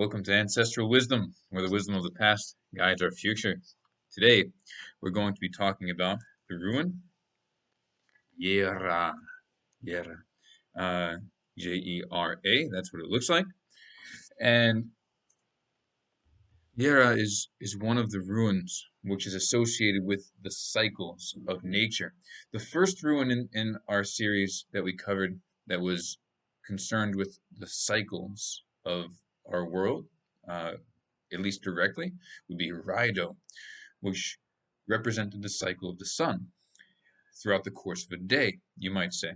Welcome to Ancestral Wisdom, where the wisdom of the past guides our future. Today, we're going to be talking about the Rune, Yara, Yera, uh, Jera. That's what it looks like. And Yara is one of the runes which is associated with the cycles of nature. The first rune in our series that we covered that was concerned with the cycles of our world, uh, at least directly, would be Raido, which represented the cycle of the sun throughout the course of a day, you might say.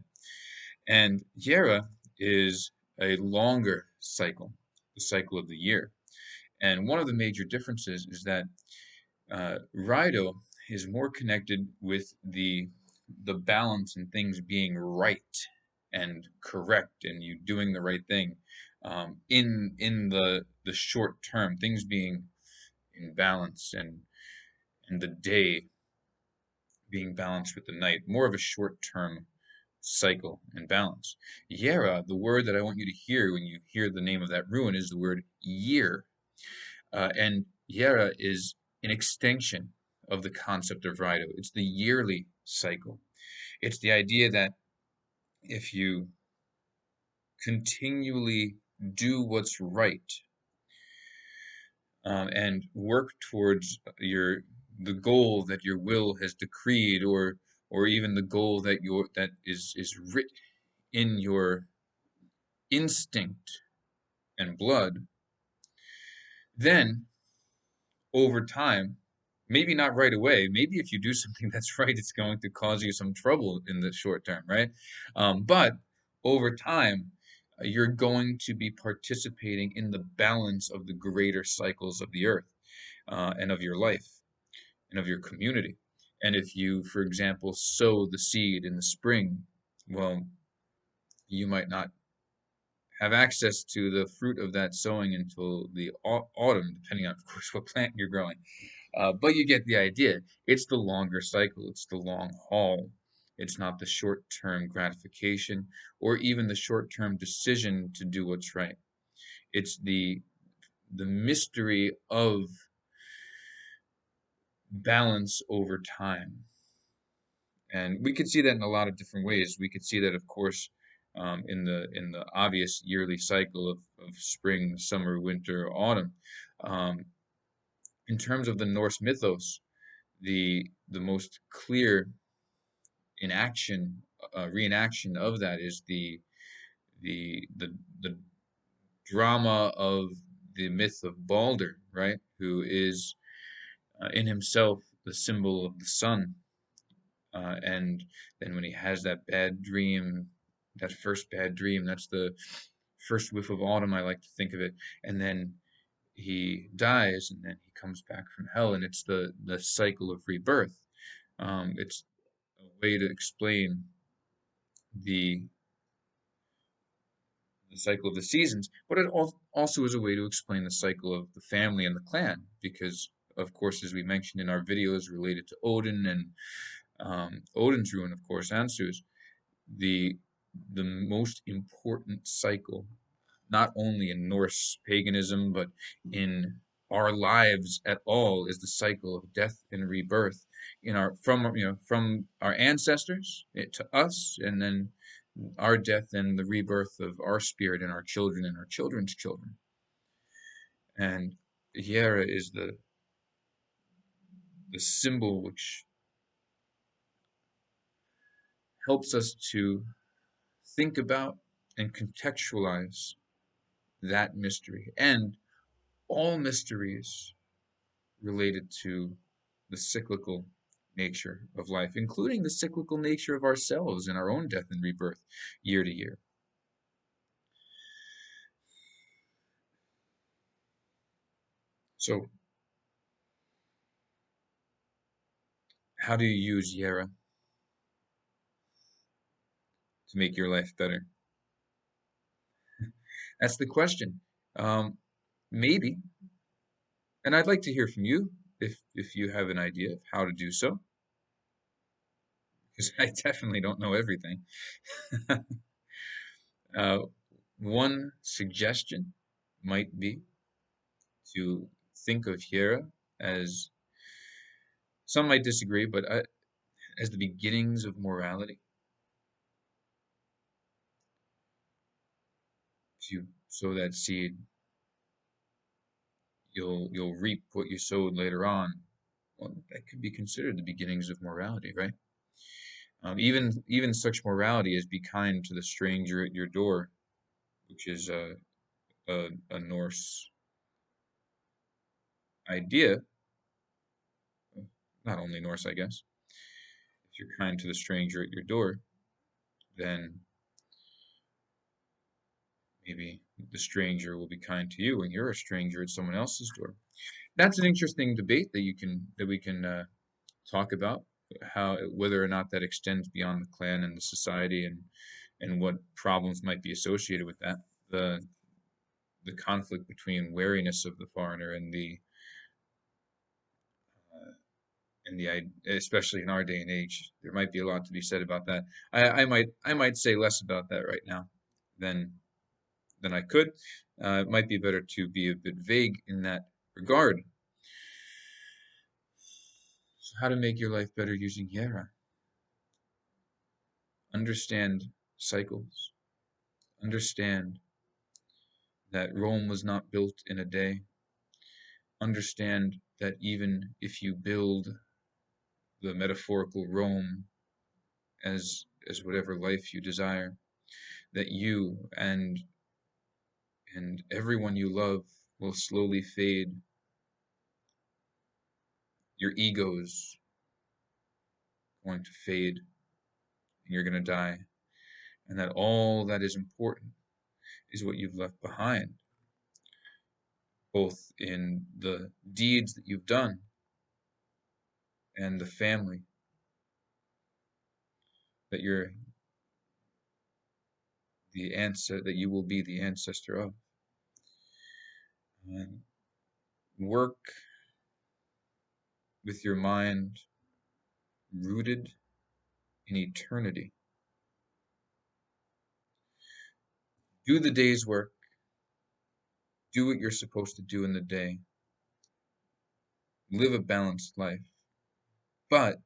And Yera is a longer cycle, the cycle of the year. And one of the major differences is that Raido is more connected with the balance and things being right and correct and you doing the right thing in the short term, things being in balance and the day being balanced with the night, more of a short term cycle and balance. Yera, the word that I want you to hear when you hear the name of that ruin is the word year. And Yera is an extension of the concept of Raido. It's the yearly cycle. It's the idea that if you continually do what's right and work towards the goal that your will has decreed, or even the goal that is writ in your instinct and blood, then over time, maybe not right away, maybe if you do something that's right, it's going to cause you some trouble in the short term, right? But over time, you're going to be participating in the balance of the greater cycles of the earth and of your life and of your community. And if you, for example, sow the seed in the spring, well, you might not have access to the fruit of that sowing until the autumn, depending on, of course, what plant you're growing. But you get the idea. It's the longer cycle. It's the long haul. It's not the short-term gratification or even the short-term decision to do what's right. It's the mystery of balance over time. And we could see that in a lot of different ways. We could see that, of course, in the obvious yearly cycle of spring, summer, winter, autumn. Um, in terms of the Norse mythos, the most clear reenaction of that is the the the drama of the myth of Balder, right? Who is in himself the symbol of the sun. And then when he has that bad dream, that first bad dream, that's the first whiff of autumn, I like to think of it. And then he dies, and then he comes back from hell, and it's the cycle of rebirth. It's a way to explain the the cycle of the seasons, but it also is a way to explain the cycle of the family and the clan, because, of course, as we mentioned in our videos related to Odin and Odin's rune, of course, Ansu's, the the most important cycle, not only in Norse paganism, but in our lives at all, is the cycle of death and rebirth in our from our ancestors to us, and then our death and the rebirth of our spirit and our children and our children's children. And Yara is the symbol which helps us to think about and contextualize that mystery and all mysteries related to the cyclical nature of life, including the cyclical nature of ourselves and our own death and rebirth year to year. So, how do you use Yara to make your life better? That's the question. Maybe, and I'd like to hear from you if you have an idea of how to do so, because I definitely don't know everything. uh, One suggestion might be to think of Hera as, some might disagree, but as the beginnings of morality. If you sow that seed, you'll reap what you sowed later on. Well, that could be considered the beginnings of morality, right? Even such morality as be kind to the stranger at your door, which is a Norse idea, not only Norse, I guess. If you're kind to the stranger at your door, then maybe the stranger will be kind to you, and you're a stranger at someone else's door. That's an interesting debate that we can talk about, how whether or not that extends beyond the clan and the society, and what problems might be associated with that. The conflict between wariness of the foreigner and the especially in our day and age, there might be a lot to be said about that. I might say less about that right now than I could. It might be better to be a bit vague in that regard. So how to make your life better using Yara? Understand cycles. Understand that Rome was not built in a day. Understand that even if you build the metaphorical Rome as whatever life you desire, that you and everyone you love will slowly fade. Your ego's going to fade, and you're going to die, and that all that is important is what you've left behind, both in the deeds that you've done and the family that you're that you will be the ancestor of. And work with your mind rooted in eternity. Do the day's work. Do what you're supposed to do in the day. Live a balanced life. But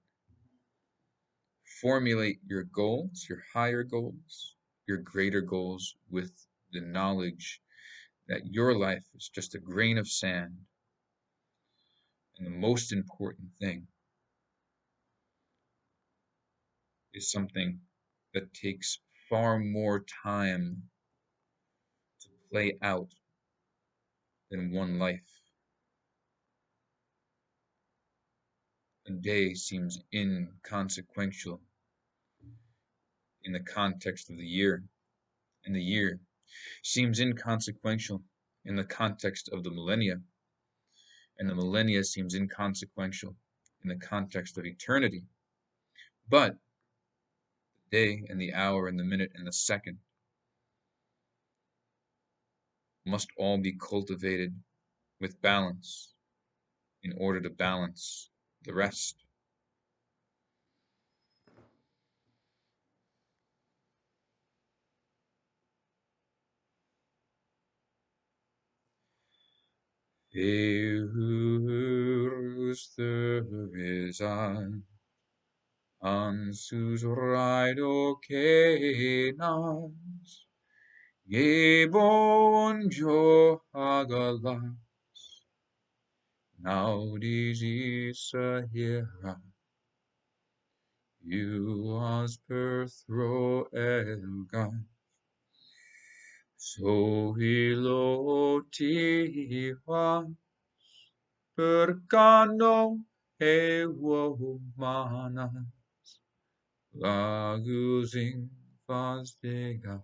formulate your goals, your higher goals, your greater goals with the knowledge that your life is just a grain of sand. And the most important thing is something that takes far more time to play out than one life. A day seems inconsequential in the context of the year, and the year seems inconsequential in the context of the millennia, and the millennia seems inconsequential in the context of eternity. But the day and the hour and the minute and the second must all be cultivated with balance in order to balance the rest. Eurus theresan, ansus raido cenas, Gebonjo agalas, naudis isa Hera, as per thro elgan, so hilotiva, per cano evo manas, lagus infas dega,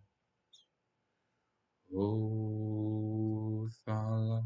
o thala.